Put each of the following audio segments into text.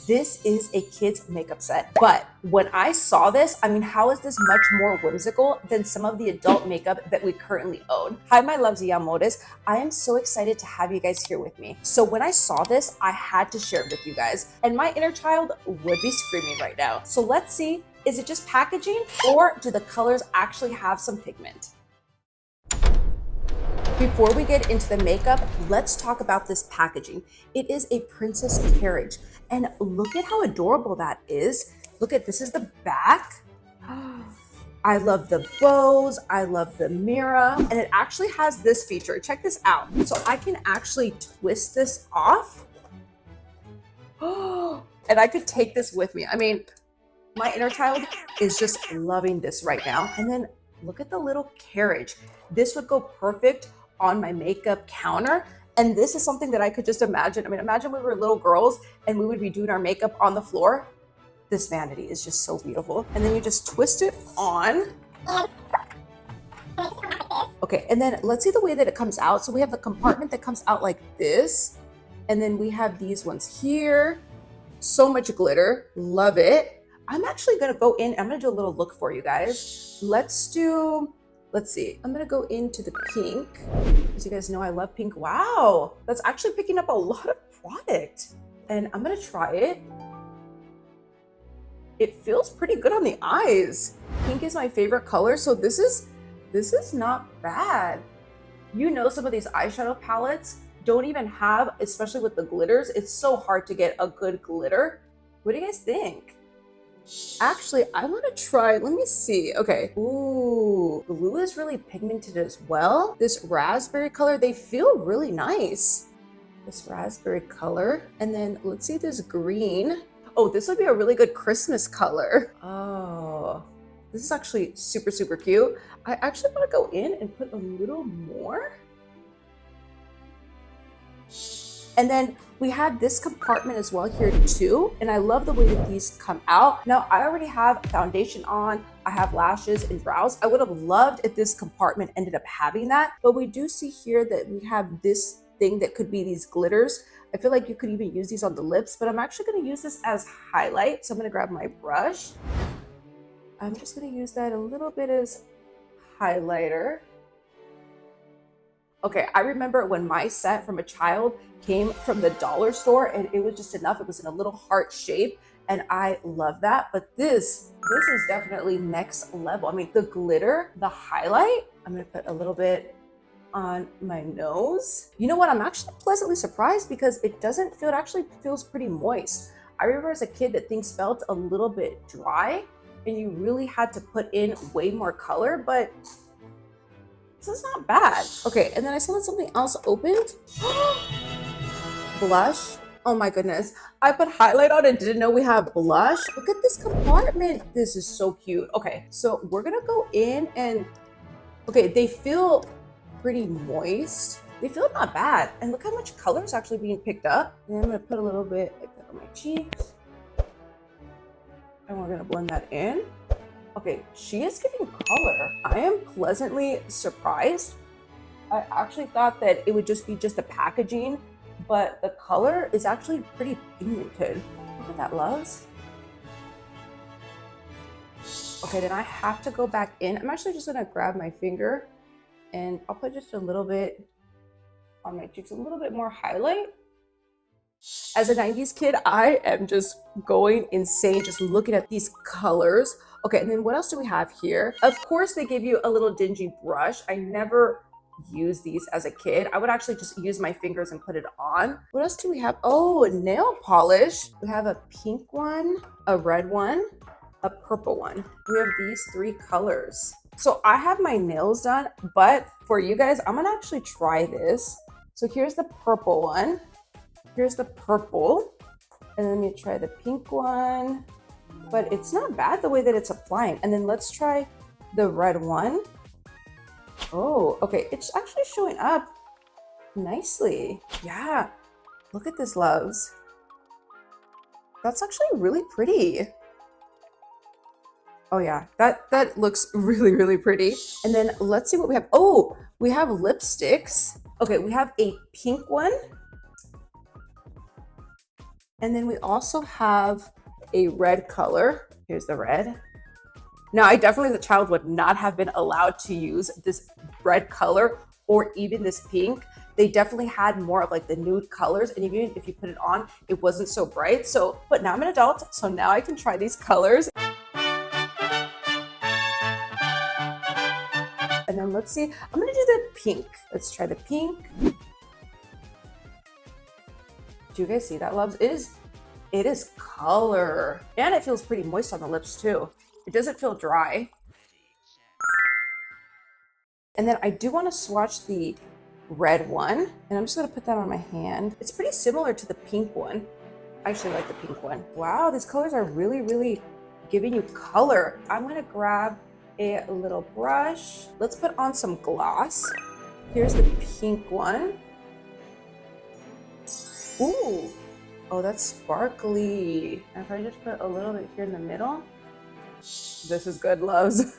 This is a kid's makeup set. But when I saw this, I mean, how is this much more whimsical than some of the adult makeup that we currently own? Hi, my loves y amores. I am so excited to have you guys here with me. So when I saw this, I had to share it with you guys. And my inner child would be screaming right now. So let's see, is it just packaging or do the colors actually have some pigment? Before we get into the makeup, let's talk about this packaging. It is a princess carriage, and look at how adorable that is. Look at, this is the back. I love the bows, I love the mirror, and it actually has this feature. Check this out. So I can actually twist this off. And I could take this with me. I mean, my inner child is just loving this right now. And then look at the little carriage. This would go perfect on my makeup counter. And this is something that I could just imagine. I mean, imagine we were little girls and we would be doing our makeup on the floor. This vanity is just so beautiful. And then you just twist it on. Okay, and then let's see the way that it comes out. So we have the compartment that comes out like this. And then we have these ones here. So much glitter, love it. I'm actually gonna go in, I'm gonna do a little look for you guys. Let's see, I'm gonna go into the pink. As you guys know, I love pink. Wow, that's actually picking up a lot of product. And I'm gonna try it. It feels pretty good on the eyes. Pink is my favorite color, so this is not bad. You know, some of these eyeshadow palettes don't even have, especially with the glitters, it's so hard to get a good glitter. What do you guys think? Actually, I want to try, let me see. Okay. Ooh, blue is really pigmented as well. This raspberry color, they feel really nice. This raspberry color. And then let's see this green. Oh, this would be a really good Christmas color. Oh, this is actually super, super cute. I actually want to go in and put a little more. And then we have this compartment as well here too. And I love the way that these come out. Now, I already have foundation on, I have lashes and brows. I would have loved if this compartment ended up having that, but we do see here that we have this thing that could be these glitters. I feel like you could even use these on the lips, but I'm actually gonna use this as highlight. So I'm gonna grab my brush. I'm just gonna use that a little bit as highlighter. Okay, I remember when my set from a child came from the dollar store and it was just enough. It was in a little heart shape and I love that. But this is definitely next level. I mean, the glitter, the highlight, I'm gonna put a little bit on my nose. You know what? I'm actually pleasantly surprised because it doesn't feel, it actually feels pretty moist. I remember as a kid that things felt a little bit dry and you really had to put in way more color, but this is not bad. Okay, and then I saw that something else opened. Blush. Oh my goodness. I put highlight on and didn't know we have blush. Look at this compartment. This is so cute. Okay, so we're gonna go in and, okay, they feel pretty moist. They feel not bad. And look how much color is actually being picked up. And I'm gonna put a little bit like that on my cheeks. And we're gonna blend that in. Okay, she is giving color. I am pleasantly surprised. I actually thought that it would just be the packaging, but the color is actually pretty pigmented. Look at that, loves. Okay, then I have to go back in. I'm actually just gonna grab my finger and I'll put just a little bit on my cheeks, a little bit more highlight. As a 90s kid, I am just going insane just looking at these colors. Okay, and then what else do we have here? Of course, they give you a little dingy brush. I never used these as a kid. I would actually just use my fingers and put it on. What else do we have? Oh, nail polish. We have a pink one, a red one, a purple one. We have these three colors. So I have my nails done, but for you guys, I'm gonna actually try this. So here's the purple one. Here's the purple, and then you try the pink one, but it's not bad the way that it's applying. And then let's try the red one. Oh, okay, it's actually showing up nicely. Yeah, look at this, loves. That's actually really pretty. Oh yeah, that looks really, really pretty. And then let's see what we have. Oh, we have lipsticks. Okay, we have a pink one. And then we also have a red color. Here's the red. Now, I definitely, as a child, would not have been allowed to use this red color or even this pink. They definitely had more of like the nude colors, and even if you put it on, it wasn't so bright. So, but now I'm an adult, so now I can try these colors. And then let's see, I'm gonna do the pink. Let's try the pink. Do you guys see that, loves? It is color. And it feels pretty moist on the lips too. It doesn't feel dry. And then I do want to swatch the red one, and I'm just gonna put that on my hand. It's pretty similar to the pink one. I actually like the pink one. Wow, these colors are really, really giving you color. I'm gonna grab a little brush. Let's put on some gloss. Here's the pink one. Ooh, oh, that's sparkly. And if I just put a little bit here in the middle, this is good, loves.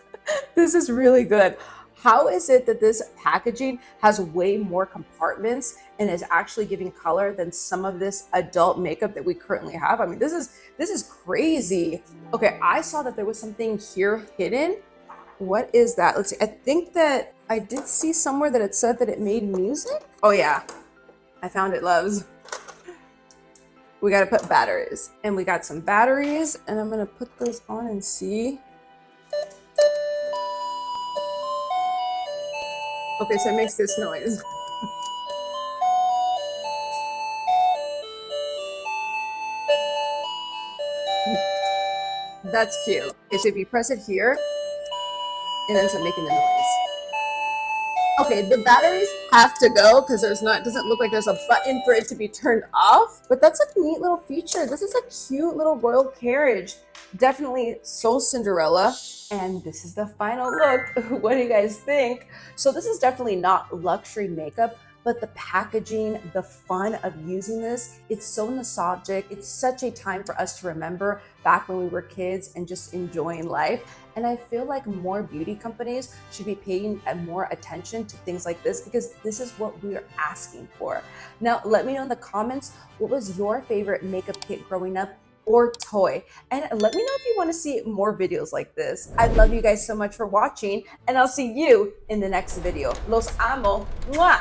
This is really good. How is it that this packaging has way more compartments and is actually giving color than some of this adult makeup that we currently have? I mean, this is crazy. Okay, I saw that there was something here hidden. What is that? Let's see. I think that I did see somewhere that it said that it made music. Oh yeah, I found it, loves. We got to put batteries, and we got some batteries, and I'm going to put those on and see. Okay, so it makes this noise. That's cute. It's if you press it here, it ends up making the noise. Okay, the batteries have to go because it doesn't look like there's a button for it to be turned off, but that's a neat little feature. This is a cute little royal carriage. Definitely so Cinderella. And this is the final look. What do you guys think? So this is definitely not luxury makeup, but the packaging, the fun of using this, it's so nostalgic. It's such a time for us to remember back when we were kids and just enjoying life. And I feel like more beauty companies should be paying more attention to things like this because this is what we are asking for. Now, let me know in the comments, what was your favorite makeup kit growing up or toy? And let me know if you want to see more videos like this. I love you guys so much for watching, and I'll see you in the next video. Los amo. Mwah!